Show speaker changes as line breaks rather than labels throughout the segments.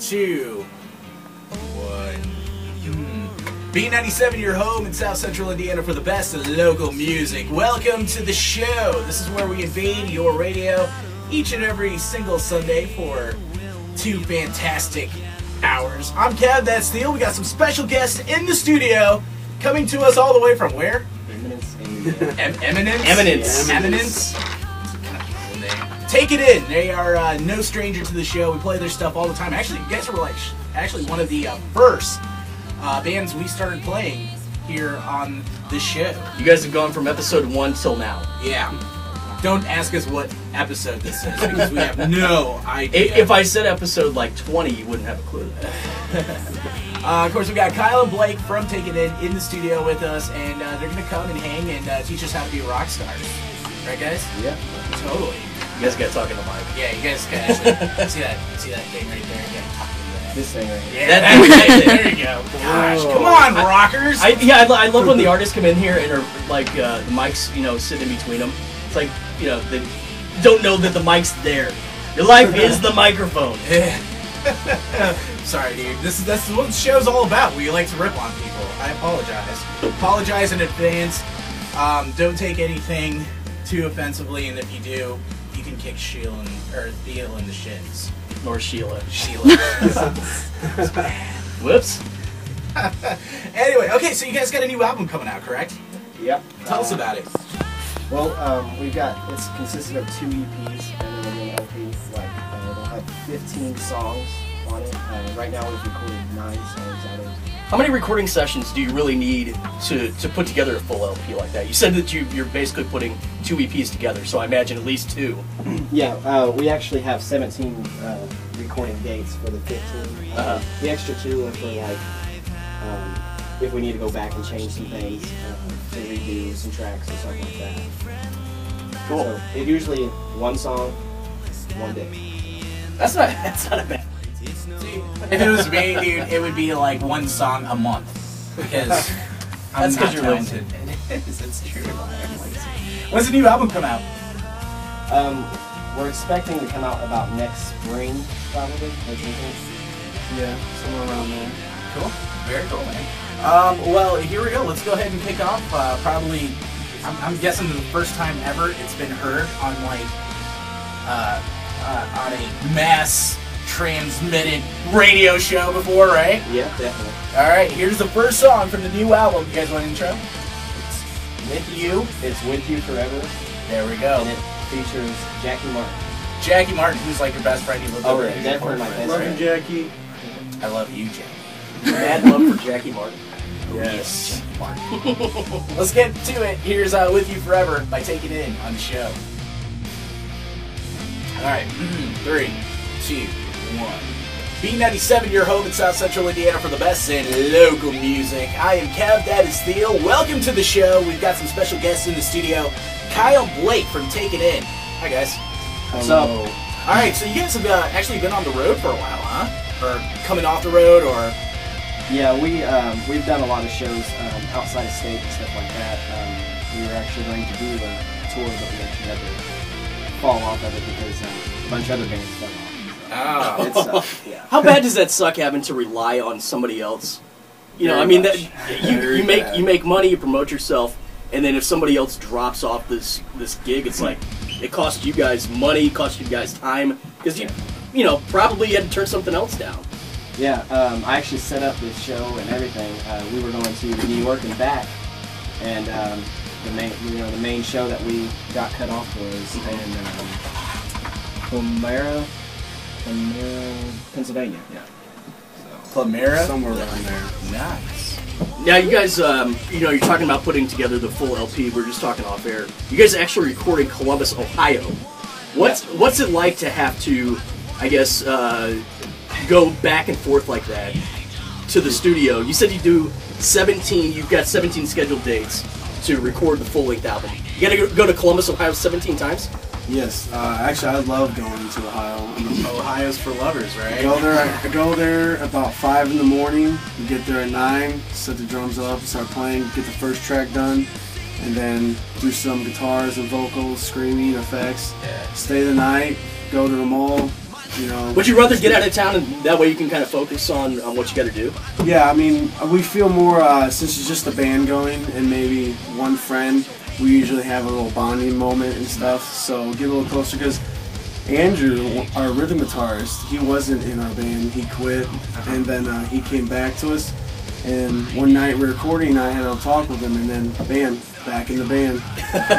2, 1. B97, your home in South Central Indiana for the best of local music. Welcome to the show. This is where we invade your radio each and every single Sunday for 2 fantastic hours. I'm Kev, that's Thiel. We got some special guests in the studio coming to us all the way from where?
Eminence.
Eminence. Take it in. They are no stranger to the show. We play their stuff all the time. Actually, you guys were like actually one of the first bands we started playing here on this show.
You guys have gone from episode 1 till now.
Yeah. Don't ask us what episode this is because we have no idea.
If I said episode like 20, you wouldn't have a clue.
Of course, we got Kyle and Blake from Take It In the studio with us, and they're going to come and hang and teach us how to be rock stars. Right, guys?
Yeah.
Totally.
You guys gotta talk in the mic.
Yeah, you guys can actually see that thing right there. You gotta talk into that.
This thing right here.
Yeah, there you go. Gosh, come on, rockers!
I love when the artists come in here and are like the mic's, sitting in between them. It's like, they don't know that the mic's there. Your life is the microphone.
Sorry, dude. That's what the show's all about. We like to rip on people. I apologize. Apologize in advance. Don't take anything too offensively, and if you do, you can kick Thiel in the shins.
Nor Sheila.
Whoops. Anyway, okay, so you guys got a new album coming out, correct?
Yep.
Tell us about it.
Well, it's consisted of 2 EPs and then an LP. They'll have 15 songs on it. Right now we've recorded 9 songs out of it.
How many recording sessions do you really need to put together a full LP like that? You said that you're basically putting 2 EPs together, so I imagine at least 2.
Yeah, we actually have 17 recording dates for the 15. The extra 2 are for if we need to go back and change some things, to redo some tracks or something like that.
Cool.
So it usually 1 song, 1 day.
That's not a bad.
See, if it was me, dude, it would be like 1 song a month because
That's because you're lazy.
It's true. When's the new album come out?
We're expecting to come out about next spring, probably.
Yeah, somewhere around there.
Cool. Very cool, man. Well, here we go. Let's go ahead and kick off. Probably, I'm guessing the first time ever it's been heard on on a mass transmitted radio show before, right?
Yeah, definitely.
All right, here's the first song from the new album. You guys want an intro? It's With You.
It's With You Forever.
There we go.
And it features Jackie Martin.
Jackie Martin, who's like your best friend. You live
Oh,
over
yeah, definitely my best
Love
friend.
you, Jackie.
I love you, Jackie.
Bad love for Jackie Martin.
Yes. Martin. Let's get to it. Here's With You Forever by Take It In on the show. All right, 3, 2, 1. B97, your home in South Central Indiana for the best in local music. I am Kev, that is Thiel. Welcome to the show. We've got some special guests in the studio. Kyle Blake from Take It In. Hi, guys.
What's up?
All right, so you guys have actually been on the road for a while, huh? Or coming off the road, or...
Yeah, we've done a lot of shows outside of state and stuff like that. We were actually going to do a tour, but we actually had to fall off of it because a bunch of other bands fell off.
Oh.
It sucked, yeah.
How bad does that suck having to rely on somebody else?
Very
I mean,
much.
that you make money, you promote yourself, and then if somebody else drops off this gig, it's like it costs you guys money, it costs you guys time, because you probably had to turn something else down.
Yeah, I actually set up this show and everything. We were going to New York and back, and the main show that we got cut off was in Palmyra, Pennsylvania. Yeah.
Palmyra?
Somewhere around there.
Nice.
Now you guys, you're talking about putting together the full LP. We're just talking off air. You guys actually recorded in Columbus, Ohio. What's it like to have to, I guess, go back and forth like that to the studio? You said you've got 17 scheduled dates to record the full-length album. You gotta go to Columbus, Ohio 17 times?
Yes, actually I love going to Ohio.
Ohio's for lovers, right?
I go there about 5 in the morning, get there at 9, set the drums up, start playing, get the first track done, and then do some guitars and vocals, screaming, effects, stay the night, go to the mall, You know.
Would you rather get out of town and that way you can kind of focus on what you got to do?
Yeah, I mean, we feel more since it's just a band going and maybe one friend. We usually have a little bonding moment and stuff. So get a little closer because Andrew, our rhythm guitarist, he wasn't in our band. He quit, and then he came back to us. And one night we were recording, I had a talk with him, and then bam, back in the band.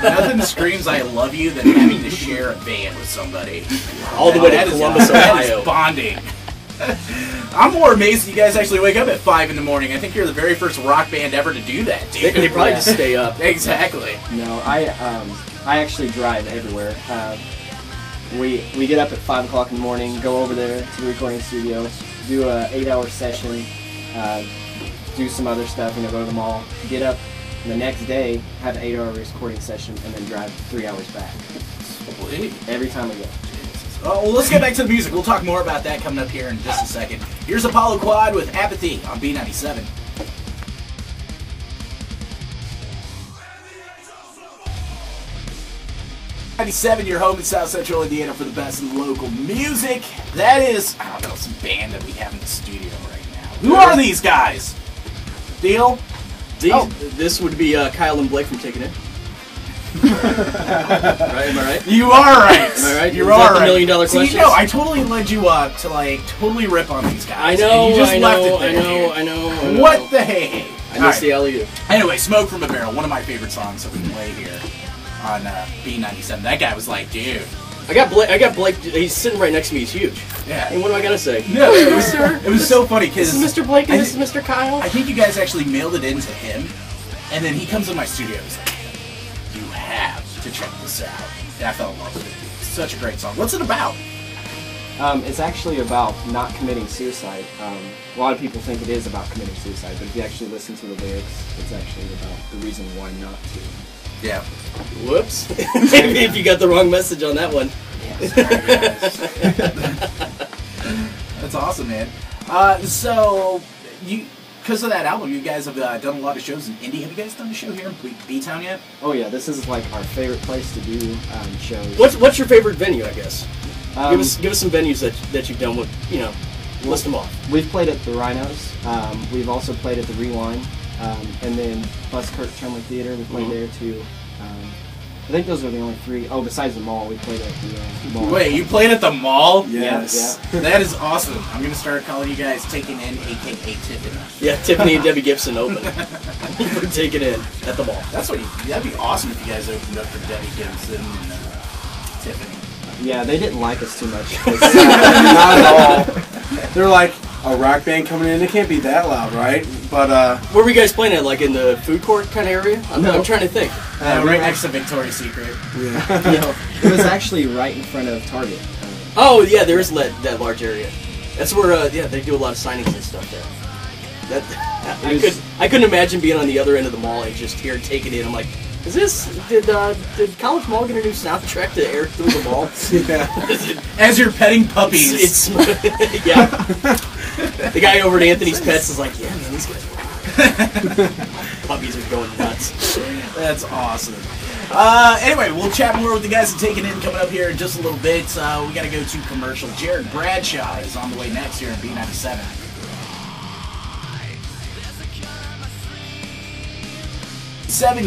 Nothing screams "I love you" than having to share a band with somebody.
All the way to Columbus,
That
Ohio.
is bonding. I'm more amazed that you guys actually wake up at 5 in the morning. I think you're the very first rock band ever to do that, dude.
They probably just stay up.
Exactly.
No, I actually drive everywhere. We get up at 5 o'clock in the morning, go over there to the recording studio, do a 8-hour session, do some other stuff, go to the mall, get up the next day, have an 8-hour recording session, and then drive 3 hours back. Every time we go.
Oh, well, let's get back to the music. We'll talk more about that coming up here in just a second. Here's Apollo Quad with Apathy on B97. B97, your home in South Central Indiana for the best in local music. That is, I don't know, some band that we have in the studio right now. Who are these guys? Thiel?
This would be Kyle and Blake from Taking It. Right? Am I right?
You are right.
Am I right?
You
Is
are
that the
right.
$1 million
See,
question?
no, I totally led you up to totally rip on these
I
guys.
know,
and you just
I
left
know,
it there.
I know.
What the hey?
I missed the alley-oop.
Anyway, Smoke from a Barrel, one of my favorite songs that we play here on B97. That guy was like, dude.
I got Blake. He's sitting right next to me. He's huge.
Yeah.
And what do I gotta say?
No, it was so funny because
This is Mr. Blake and this is Mr. Kyle.
I think you guys actually mailed it in to him, and then he comes in my studio. He's like, "You have to check this out." And I fell in love with it. It's such a great song. What's it about?
It's actually about not committing suicide. A lot of people think it is about committing suicide, but if you actually listen to the lyrics, it's actually about the reason why not to.
Yeah.
Whoops. Maybe if you got the wrong message on that one.
That's awesome, man. So, because of that album, you guys have done a lot of shows in Indy. Have you guys done a show here in B-Town yet?
Oh yeah, this is like our favorite place to do shows.
What's your favorite venue? I guess. Give us some venues that you've done with. List them off.
We've played at the Rhinos. We've also played at the Rewind, and then Buskirk Tremley Theater. We played there too. I think those are the only three. Oh, besides the mall, we played at the mall.
Wait, you played at the mall?
Yes.
Yeah.
That is awesome. I'm going to start calling you guys Taking In, a.k.a. Tiffany.
Yeah, Tiffany and Debbie Gibson open. We're taking it at the mall.
That'd be awesome if you guys opened up for Debbie Gibson and Tiffany.
Yeah, they didn't like us too much.
Not at all. They're like a rock band coming in. It can't be that loud, right? But
Where were you guys playing at? Like in the food court kind of area? I'm trying to think.
Right next to Victoria's Secret.
No, it was actually right in front of Target.
Oh yeah, there is that large area. That's where they do a lot of signings and stuff there. I couldn't imagine being on the other end of the mall and just here taking it. I'm like, did College Mall get a new soundtrack to air through the mall?
yeah.
As you're petting puppies.
It's yeah. The guy over at Anthony's Pets is like, yeah, man, these guys puppies are going nuts.
That's awesome. Anyway, we'll chat more with the guys at Taking In coming up here in just a little bit. We got to go to commercial. Jared Bradshaw is on the way next here in B97.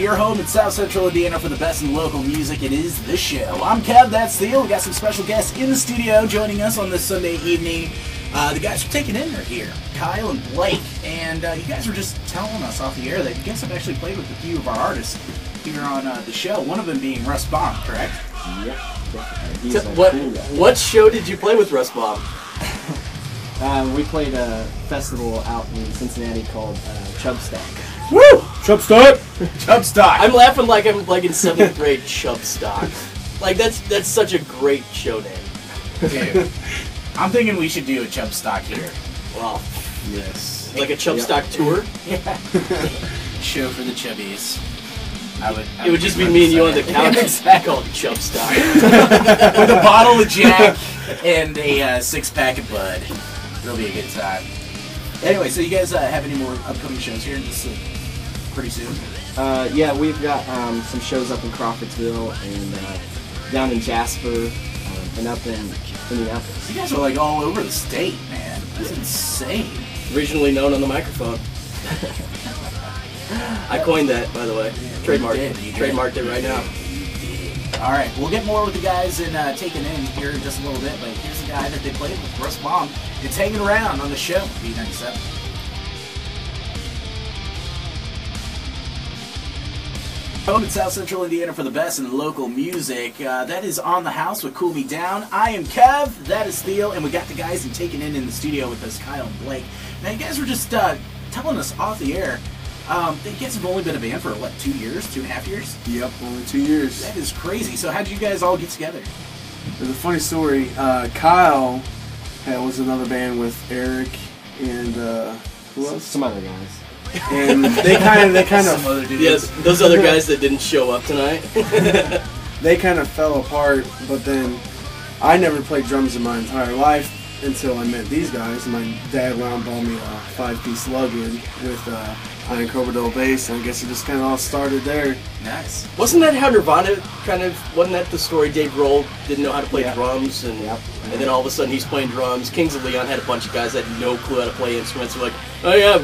Your home in South Central Indiana for the best in local music. It is The Show. I'm Kev, that's Thiel. We got some special guests in the studio joining us on this Sunday evening. The guys from Taking In are here, Kyle and Blake. And you guys were just telling us off the air that you guys have actually played with a few of our artists here on the show. One of them being Russ Baum, correct?
Yep. He's a cool guy.
What show did you play with Russ Baum?
We played a festival out in Cincinnati called Chubstock.
Woo!
Chubstock.
Chubstock.
I'm laughing like I'm like in 7th grade. Chubstock. Like that's such a great show name.
Dude, I'm thinking we should do a Chubstock here.
Wow.
Yes.
Like a Chubstock tour.
Yeah. Show for the chubbies.
It would just be me and you on the couch called Chubstock.
With a bottle of Jack and a 6-pack of Bud. It'll be a good time. Anyway, so you guys have any more upcoming shows here just pretty soon?
Yeah, we've got some shows up in Crawfordsville and down in Jasper and up in Indianapolis.
You guys are like all over the state, man. That's insane.
Originally known on the microphone. I coined that, by the way. Trademarked.
You did.
Trademarked it right now.
All right, we'll get more with the guys in Taking In here in just a little bit, but here's the guy that they played with, Russ Baum. It's hanging around on the show, B97. Home in South Central Indiana for the best in local music. That is On the House with Cool Me Down. I am Kev, that is Thiel, and we got the guys in Taking In the studio with us, Kyle and Blake. Now, you guys were just telling us off the air, you guys have only been a band for, what, 2 years, 2.5 years?
Yep, only 2 years.
That is crazy. So how did you guys all get together?
There's a funny story. Kyle was another band with Eric and who else?
Some other guys.
And they kind
Some
of
other dudes.
Yes, those other guys that didn't show up tonight.
they kind of fell apart. But then I never played drums in my entire life until I met these guys. My dad wound up bought me a 5-piece lug-in with Iron Cobra Double bass, and I guess it just kind of all started there.
Nice.
Wasn't that how Nirvana wasn't that the story? Dave Grohl didn't know how to play drums, and then all of a sudden he's playing drums. Kings of Leon had a bunch of guys that had no clue how to play instruments. They're like, oh yeah,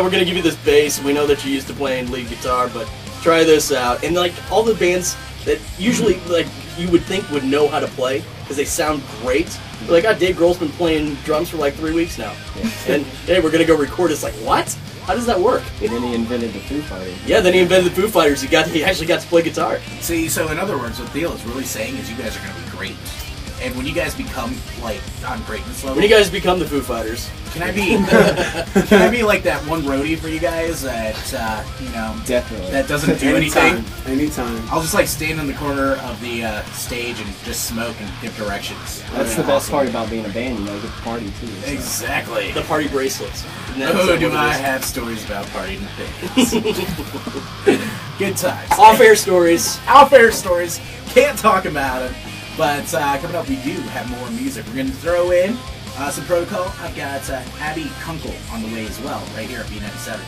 we're gonna give you this bass. We know that you're used to playing lead guitar, but try this out. And like all the bands that usually like you would think would know how to play because they sound great. They're like, oh, Dave Grohl's been playing drums for like 3 weeks now, and hey, we're gonna go record. It's like, what? How does that work?
And then he invented the Foo Fighters.
Yeah, then he invented the Foo Fighters. He actually got to play guitar.
See, so in other words, what Thiel is really saying is you guys are going to be great. And when you guys become, like, on greatness level...
When you guys become the Foo Fighters.
Can I be like that one roadie for you guys that,
Definitely.
that doesn't do anything?
Anytime.
I'll just, like, stand in the corner of the stage and just smoke and give directions.
That's the best part about being a band, you get to party too. So.
Exactly.
The party bracelets.
Oh, do I have stories about partying things. Good times.
Off-air stories.
Off-air stories. Can't talk about it. But coming up, we do have more music. We're going to throw in some protocol. I've got Abby Kunkel on the way as well, right here at B97.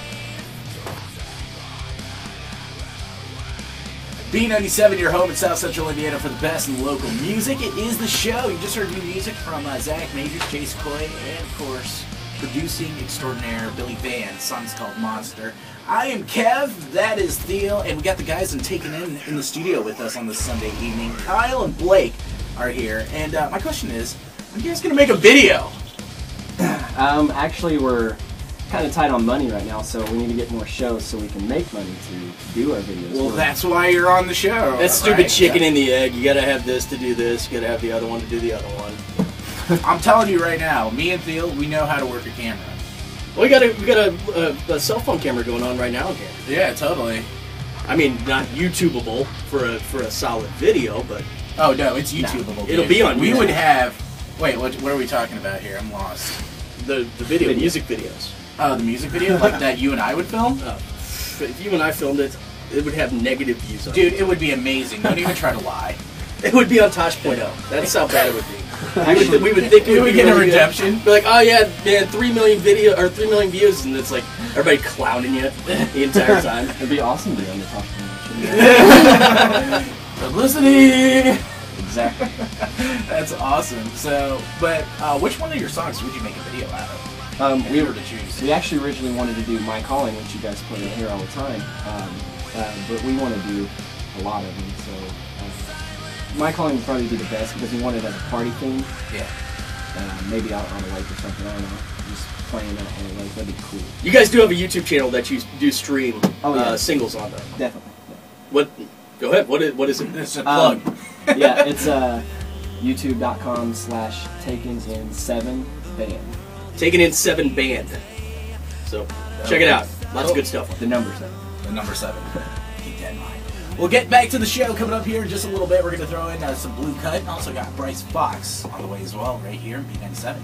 B97, your home in South Central Indiana for the best in local music. It is the show. You just heard new music from Zach Majors, Chase Coy, and of course, producing extraordinaire Billy Van. The song's called Monster. I am Kev, that is Thiel, and we got the guys in Taking In the studio with us on this Sunday evening. Kyle and Blake are here, and my question is, are you guys going to make a video?
Actually, we're kind of tight on money right now, so we need to get more shows so we can make money to do our videos.
Well, that's why you're on the show.
That's stupid chicken and the egg. You gotta have this to do this, you gotta have the other one to do the other one.
I'm telling you right now, me and Thiel, we know how to work a camera.
Well, we got a cell phone camera going on right now here.
Yeah, totally.
I mean, not YouTubeable for a solid video, but
oh no, it's YouTubeable.
It'll be on.
We would have. Wait, what are we talking about here? I'm lost.
The video, music videos.
Oh, the music video, like that you and I would film.
If you and I filmed it, it would have negative views on it.
Dude, it would be amazing. Don't even try to lie.
It would be on Tosh.0. That's how bad it would be. We would think we would
get a redemption.
Be like, oh yeah, man, 3 million views, and it's like everybody clowning you the entire time.
It'd be awesome to be on the Tosh.0.
Publicity.
Exactly.
That's awesome. So, but which one of your songs would you make a video out of?
We were to choose. We actually originally wanted to do My Calling, which you guys play in here all the time, but we want to do a lot of them. So. My Calling would probably be the best because we want it as a party theme.
Yeah.
Maybe out on a lake or something, I don't know. Just playing out on a lake, that'd be cool.
You guys do have a YouTube channel that you do stream singles on, though.
Definitely. Yeah.
What? Go ahead. What is it?
It's a plug.
Yeah, it's youtube.com/takenin7band.
Taking in 7 band. So check it out. Lots of good stuff.
The number 7.
The number 7. Keep that in mind. We'll get back to the show coming up here in just a little bit. We're going to throw in some Blue Cut. Also got Bryce Fox on the way as well, right here in B97.